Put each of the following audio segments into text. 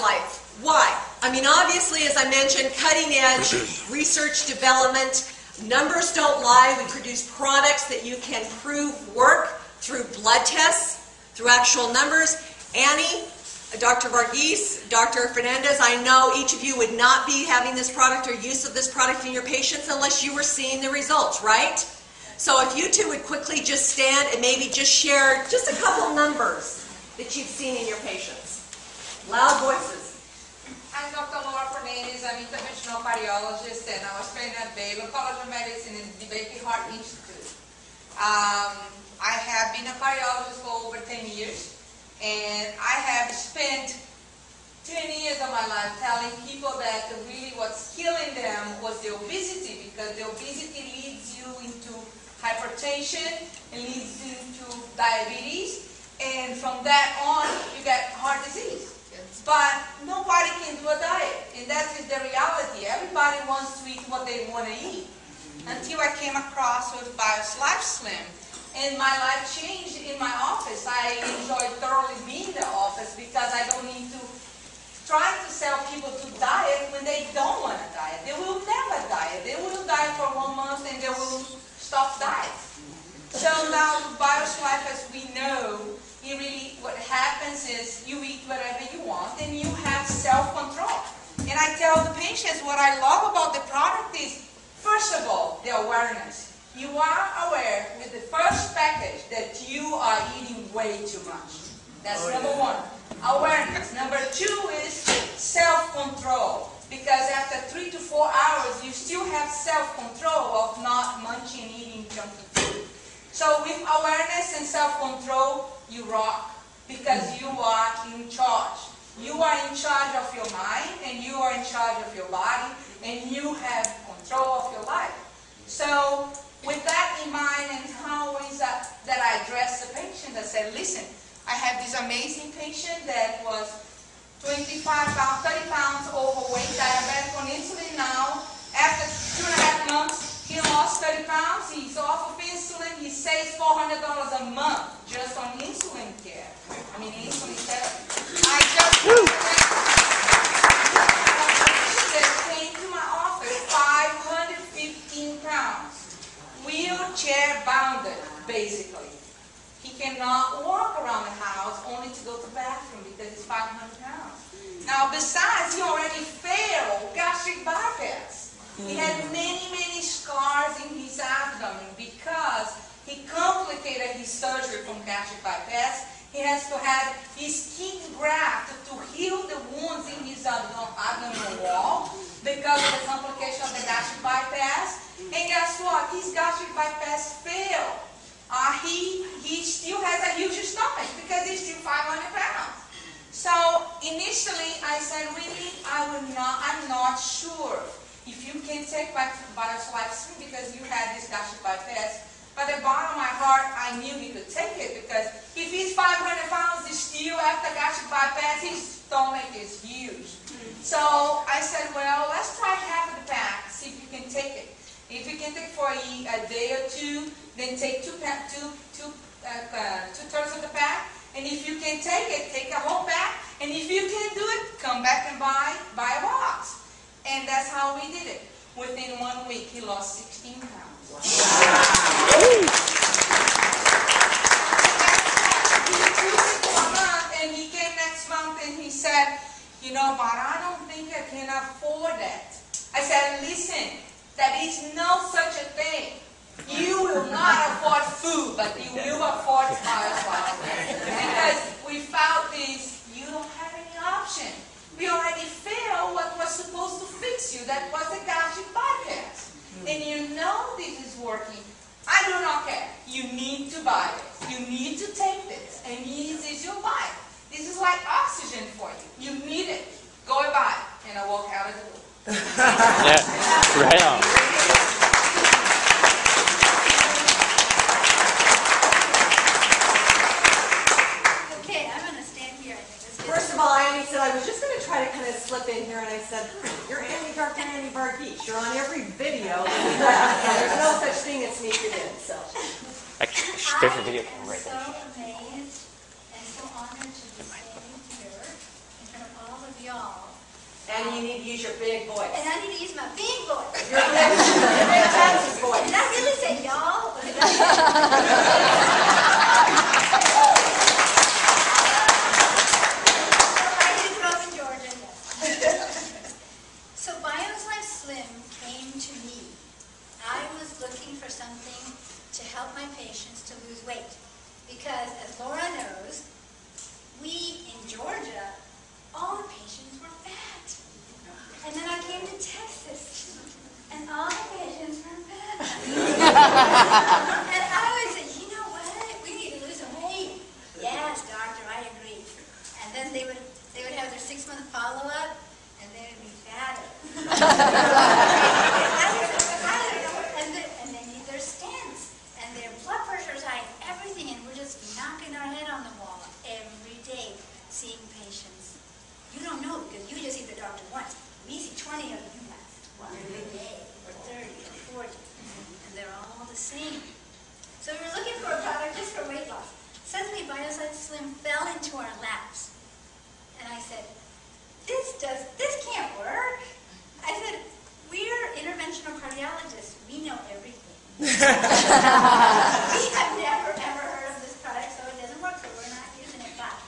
BioSlife. Why? I mean, obviously, as I mentioned, cutting edge research development. Numbers don't lie. We produce products that you can prove work through blood tests, through actual numbers. Annie, Dr. Varghese, Dr. Fernandez, I know each of you would not be having this product or use of this product in your patients unless you were seeing the results, right? So if you two would quickly just stand and maybe just share just a couple numbers that you've seen in your patients. Loud voices. I'm Dr. Laura Fernandez. I'm interventional cardiologist, and I was trained at Baylor College of Medicine and the Baker Heart Institute. I have been a cardiologist for over 10 years, and I have spent 10 years of my life telling people that really what's killing them was the obesity, because the obesity leads you into hypertension, it leads you to diabetes, and from that on, you get heart disease. But nobody can do a diet, and that is the reality. Everybody wants to eat what they want to eat. Until I came across with BioSlife Slim, and my life changed in my office. I enjoy thoroughly being in the office because I don't need to try to sell people to diet when they don't want to diet. They will never diet. They will diet for 1 month and they will stop diet. So now with BioSlife, as we know, what happens is you eat whatever you want and you have self-control. And I tell the patients what I love about the product is, first of all, the awareness. You are aware with the first package that you are eating way too much. That's number one. Awareness. Number two is self-control. Because after 3 to 4 hours, you still have self-control of not munching and eating junky food. So with awareness and self-control, you rock, because you are in charge. You are in charge of your mind, and you are in charge of your body, and you have control of your life. So with that in mind, and how is that I address the patient, I said, listen, I have this amazing patient that was 25 pounds, 30 pounds overweight, diabetic on insulin now. After 2.5 months, he lost 30 pounds, he's off of insulin, he saves $400 a month just on insulin care. I mean, insulin therapy. I just came to my office, 515 pounds, wheelchair bounded, basically. He cannot walk around the house, only to go to the bathroom because he's 500 pounds. Now, besides, he already failed gastric bypass. He had many, many scars in his abdomen because he complicated his surgery from gastric bypass. He has to have his skin graft to heal the wounds in his abdominal wall because of the complication of the gastric bypass. And guess what? His gastric bypass failed. He still has a huge stomach because he's still 500 pounds. So initially I said, really, I'm not sure if you can take back to BioSlife Slim because you had this gastric bypass. But at the bottom of my heart, I knew he could take it because if he's 500 pounds, still after gastric bypass, his stomach is huge. So I said, well, let's try half of the pack, see if you can take it. If you can take for a day or two, then take two-thirds of the pack. And if you can take it, take a whole pack. And if you can't do it, come back and buy a box. And that's how we did it. Within 1 week, he lost 16 pounds. Wow. He took it for a month, and he came next month, and he said, you know, but I don't think I can afford that. I said, listen, there is no such a thing. You will not afford food, but you will afford BioSlife. Because without this, you don't have any option. We already failed what was supposed to fix you. That was the gastric bypass. And you know this is working. I do not care. You need to buy it. You need to take this. And this is your life. This is like oxygen for you. You need it. Go and buy it. And I walk out of the door. Yeah, right on. First of all, Annie said, I was just going to try to kind of slip in here, and I said, you're Annie, Dr. Annie Varghese. You're on every video. There's no such thing as sneaking in. So. There's a video camera right there. I'm so amazed and so honored to be standing here in front of all of you. y'all. And you need to use your big voice. And I need to use my big voice. Your big Texas voice. Did I really say y'all? I did grow up in Georgia, yes. So BioSlife Slim came to me. I was looking for something to help my patients to lose weight. Because as Laura knows, we in Georgia, all the patients were fat. And then I came to Texas, and all the patients were fat. And I would say, you know what? We need to lose some weight. Yes, doctor, I agree. And then they would have their 6-month follow-up, and they would be fatter. And they need their stents, and their blood pressure's high, everything, and we're just knocking our head on the wall every day, seeing patients. You don't know because you just see the doctor once. We see 20 of you last one day, or 30, or 40, and they're all the same. So we were looking for a product just for weight loss. Suddenly, BioSlife Slim fell into our laps, and I said, "This can't work." I said, "We're interventional cardiologists. We know everything. We have never ever heard of this product, so it doesn't work. So we're not using it." But,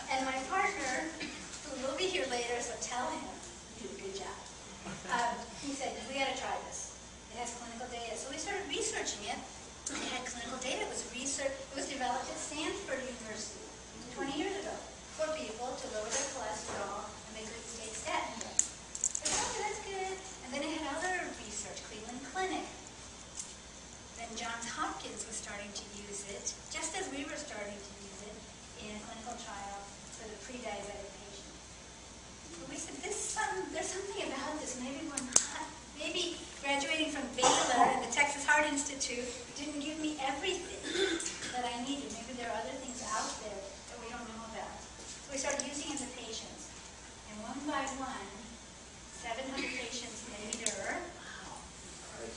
and my partner, who will be here later, so tell him. Good job. He said, "We got to try this. It has clinical data." So we started researching it. It had clinical data. It was research. It was developed at Stanford University 20 years ago for people to lower their cholesterol and they couldn't take statin drugs. I said, "Okay, that's good." And then it had other research, Cleveland Clinic. Then Johns Hopkins was starting to use it, just as we were starting to use it in a clinical trial for the pre-diabetic patient. We said, there's something about this. Maybe we're not. Maybe graduating from Baylor and the Texas Heart Institute didn't give me everything that I needed. Maybe there are other things out there that we don't know about. So we started using it in the patients. And one by one, 700 patients later, we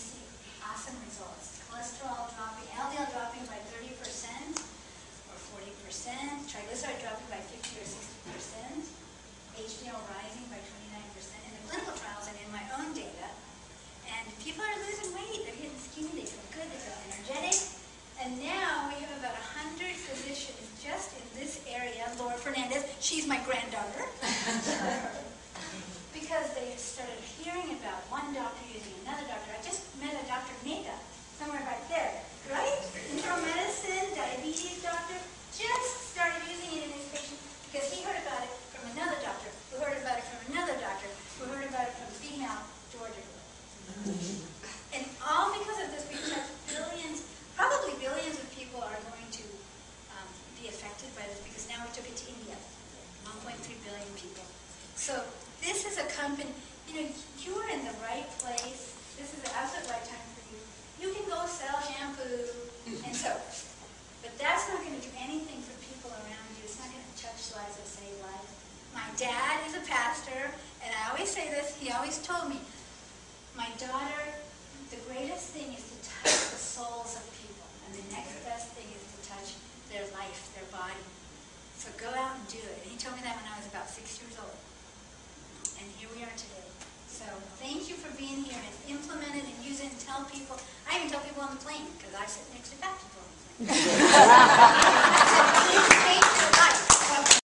see awesome results. Cholesterol dropping, LDL dropping by 30% or 40%, triglyceride dropping by 50 or 60%. HDL rising by 29% in the clinical trials and in my own data. And people are losing weight. They're getting skinny. They feel good. They feel energetic. And now we have about 100 physicians just in this area. Laura Fernandez, she's my granddaughter. Because they started hearing about one doctor using another doctor. I just met a Dr. Nega somewhere back there, right? Internal medicine, diabetes doctor, just started using it in his patients because he heard about it from another doctor, who heard about it from another doctor, who heard about it from a female Georgia girl. And all because of this, we touch billions, probably billions of people are going to be affected by this because now we took it to India, 1.3 billion people. So this is a company, you are in the right place. This is the absolute right time for you. You can go sell shampoo and soap, but that's not going to do anything for people around you. It's not going to touch lives or save lives. My dad is a pastor, and I always say this, he always told me, my daughter, the greatest thing is to touch the souls of people, and the next best thing is to touch their life, their body. So go out and do it. And he told me that when I was about 6 years old. And here we are today. So thank you for being here and implement it and use it and tell people. I even tell people on the plane, because I sit next to fat people on the plane.